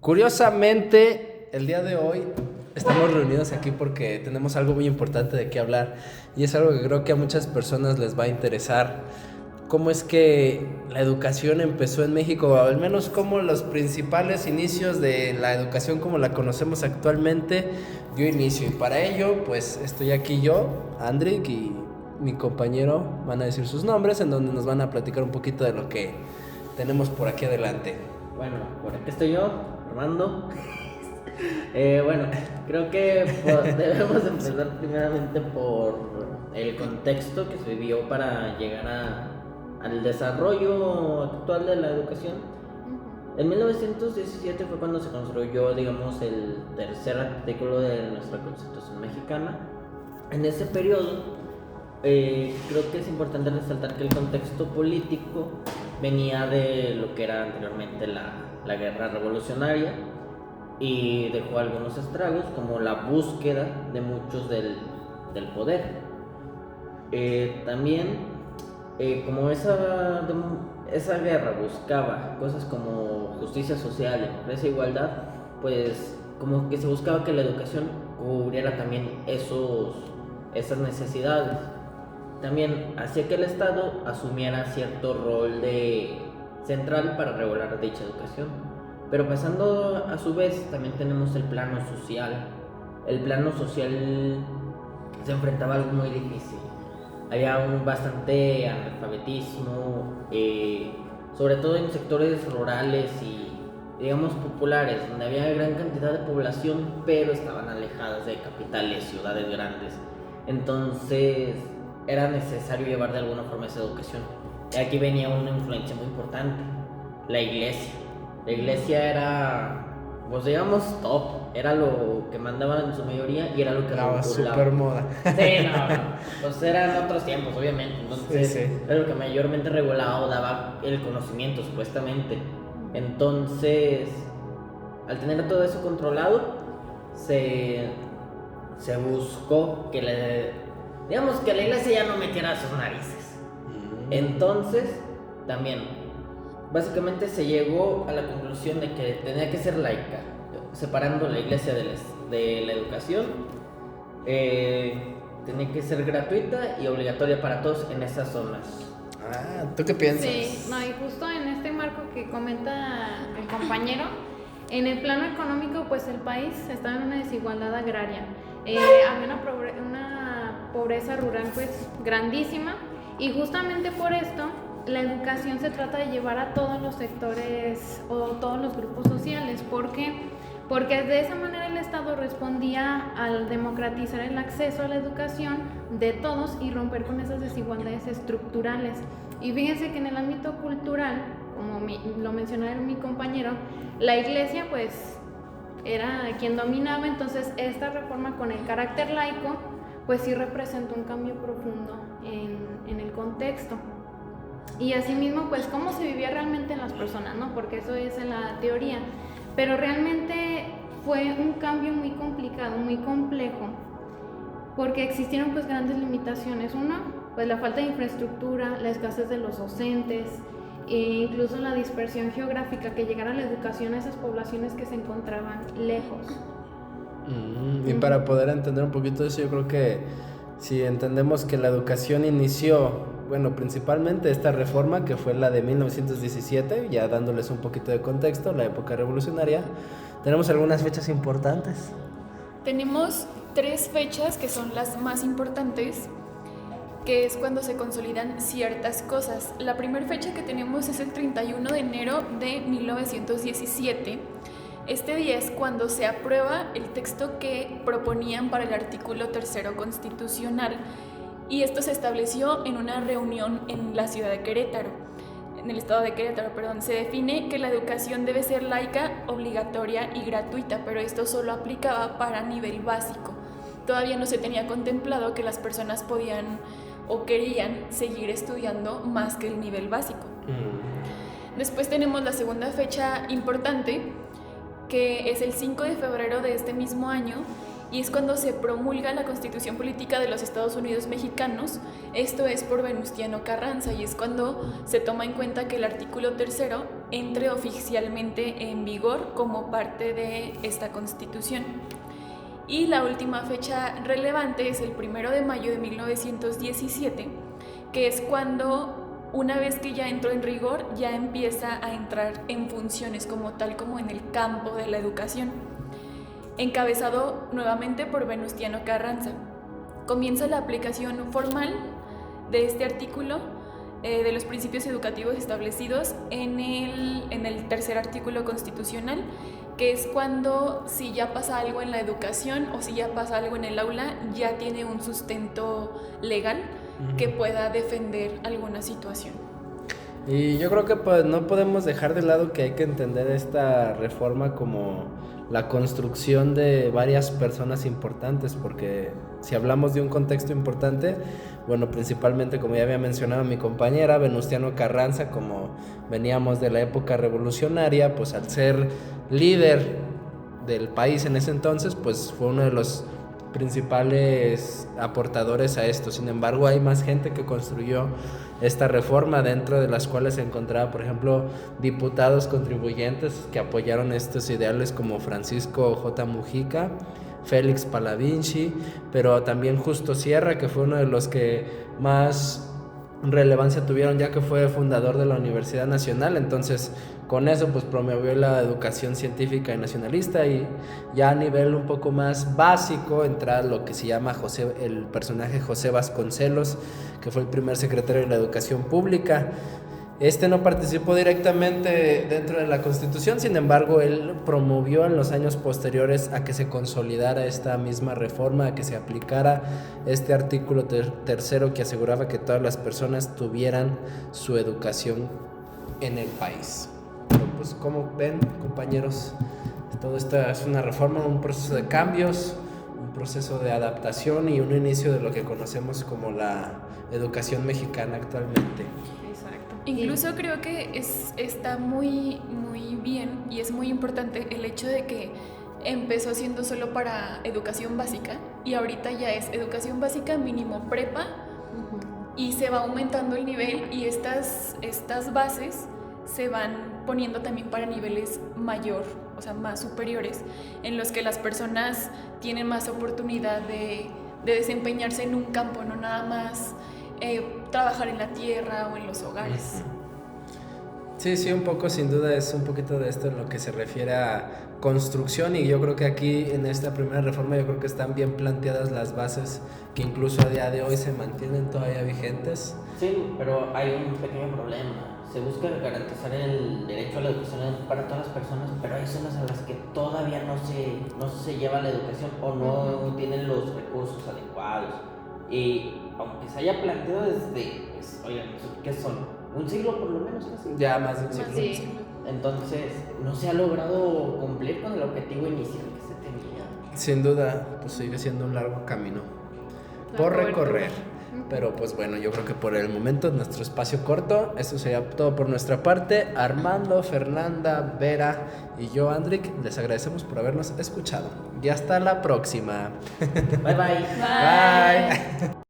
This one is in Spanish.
Curiosamente, el día de hoy estamos reunidos aquí porque tenemos algo muy importante de qué hablar y es algo que creo que a muchas personas les va a interesar. ¿Cómo es que la educación empezó en México? O al menos cómo los principales inicios de la educación como la conocemos actualmente dio inicio. Y para ello, pues estoy aquí yo, Andrick, y mi compañero van a decir sus nombres, en donde nos van a platicar un poquito de lo que tenemos por aquí adelante. Bueno, por aquí estoy yo, Armando. Bueno, creo que debemos empezar primeramente por el contexto que se vivió para llegar al desarrollo actual de la educación. En 1917 fue cuando se construyó, digamos, el tercer artículo de nuestra Constitución mexicana. En ese periodo, creo que es importante resaltar que el contexto político venía de lo que era anteriormente la guerra revolucionaria y dejó algunos estragos como la búsqueda de muchos del poder. También como esa guerra buscaba cosas como justicia social, democracia e igualdad, pues como que se buscaba que la educación cubriera también esas necesidades. También hacía que el Estado asumiera cierto rol central para regular dicha educación. Pero pasando a su vez, también tenemos el plano social. El plano social se enfrentaba a algo muy difícil. Había bastante analfabetismo, sobre todo en sectores rurales y, digamos, populares, donde había gran cantidad de población, pero estaban alejadas de capitales, ciudades grandes. Entonces era necesario llevar de alguna forma esa educación. Y aquí venía una influencia muy importante, la iglesia. La iglesia era, pues digamos, top, era lo que mandaban en su mayoría y era lo que la super moda. Sí, no, pues eran otros tiempos, obviamente. Entonces, sí. Era lo que mayormente regulaba o daba el conocimiento, supuestamente. Entonces, al tener todo eso controlado, se buscó que la iglesia ya no metiera sus narices. Entonces, también, básicamente se llegó a la conclusión de que tenía que ser laica, separando la iglesia de la educación. Tenía que ser gratuita y obligatoria para todos en esas zonas. ¿Tú qué piensas? Sí, no, y justo en este marco que comenta el compañero, en el plano económico, pues el país estaba en una desigualdad agraria. Había una pobreza rural pues grandísima, y justamente por esto la educación se trata de llevar a todos los sectores o todos los grupos sociales. ¿Por qué? Porque de esa manera el Estado respondía al democratizar el acceso a la educación de todos y romper con esas desigualdades estructurales. Y fíjense que en el ámbito cultural, como lo mencionaba mi compañero, la iglesia pues era quien dominaba. Entonces esta reforma con el carácter laico pues sí representó un cambio profundo en el contexto. Y asimismo, pues cómo se vivía realmente en las personas, ¿no? Porque eso es en la teoría. Pero realmente fue un cambio muy complicado, muy complejo, porque existieron pues grandes limitaciones. Uno, pues la falta de infraestructura, la escasez de los docentes, e incluso la dispersión geográfica, que llegara la educación a esas poblaciones que se encontraban lejos. Y para poder entender un poquito eso, yo creo que si entendemos que la educación inició, bueno, principalmente esta reforma que fue la de 1917, ya dándoles un poquito de contexto, la época revolucionaria, tenemos algunas fechas importantes. Tenemos 3 fechas que son las más importantes, que es cuando se consolidan ciertas cosas. La primera fecha que tenemos es el 31 de enero de 1917. Este día es cuando se aprueba el texto que proponían para el artículo 3 constitucional, y esto se estableció en una reunión en la ciudad de Querétaro, en el estado de Querétaro, perdón. Se define que la educación debe ser laica, obligatoria y gratuita, pero esto solo aplicaba para nivel básico. Todavía no se tenía contemplado que las personas podían o querían seguir estudiando más que el nivel básico. Después tenemos la segunda fecha importante, que es el 5 de febrero de este mismo año, y es cuando se promulga la Constitución Política de los Estados Unidos Mexicanos. Esto es por Venustiano Carranza, y es cuando se toma en cuenta que el artículo 3 entre oficialmente en vigor como parte de esta Constitución. Y la última fecha relevante es el 1 de mayo de 1917, que es cuando, una vez que ya entró en rigor, ya empieza a entrar en funciones como tal, como en el campo de la educación, encabezado nuevamente por Venustiano Carranza. Comienza la aplicación formal de este artículo de los principios educativos establecidos en el tercer artículo constitucional, que es cuando, si ya pasa algo en la educación o si ya pasa algo en el aula, ya tiene un sustento legal que pueda defender alguna situación. Y yo creo que pues no podemos dejar de lado que hay que entender esta reforma como la construcción de varias personas importantes, porque si hablamos de un contexto importante, bueno, principalmente, como ya había mencionado mi compañera, Venustiano Carranza, como veníamos de la época revolucionaria, pues al ser líder del país en ese entonces, pues fue uno de los principales aportadores a esto. Sin embargo, hay más gente que construyó esta reforma, dentro de las cuales se encontraba, por ejemplo, diputados contribuyentes que apoyaron estos ideales como Francisco J. Mujica, Félix Palavinci, pero también Justo Sierra, que fue uno de los que más relevancia tuvieron, ya que fue fundador de la Universidad Nacional. Entonces, con eso pues promovió la educación científica y nacionalista, y ya a nivel un poco más básico entra lo que se llama el personaje José Vasconcelos, que fue el primer secretario de la Educación Pública. Este no participó directamente dentro de la Constitución, sin embargo, él promovió en los años posteriores a que se consolidara esta misma reforma, a que se aplicara este artículo tercero que aseguraba que todas las personas tuvieran su educación en el país. Pero pues, como ven, compañeros, todo esto es una reforma, un proceso de cambios, un proceso de adaptación y un inicio de lo que conocemos como la educación mexicana actualmente. Incluso creo que está muy bien y es muy importante el hecho de que empezó siendo solo para educación básica y ahorita ya es educación básica mínimo prepa, y se va aumentando el nivel, y estas bases se van poniendo también para niveles mayor, o sea, más superiores, en los que las personas tienen más oportunidad de desempeñarse en un campo, no nada más trabajar en la tierra o en los hogares. Sí, un poco, sin duda es un poquito de esto en lo que se refiere a construcción, y yo creo que aquí en esta primera reforma yo creo que están bien planteadas las bases que incluso a día de hoy se mantienen todavía vigentes. Sí, pero hay un pequeño problema. Se busca garantizar el derecho a la educación para todas las personas, pero hay zonas en las que todavía no se lleva la educación o no tienen los recursos adecuados. Y aunque se haya planteado desde, pues, oigan, ¿qué son? ¿Un siglo por lo menos casi? Ya más de un siglo. Sí. Entonces, no se ha logrado cumplir con el objetivo inicial que se tenía. Sin duda, pues sigue siendo un largo camino por recorrer. Pero pues bueno, yo creo que por el momento nuestro espacio corto, eso sería todo por nuestra parte. Armando, Fernanda, Vera y yo, Andrick, les agradecemos por habernos escuchado. Y hasta la próxima. Bye bye. Bye.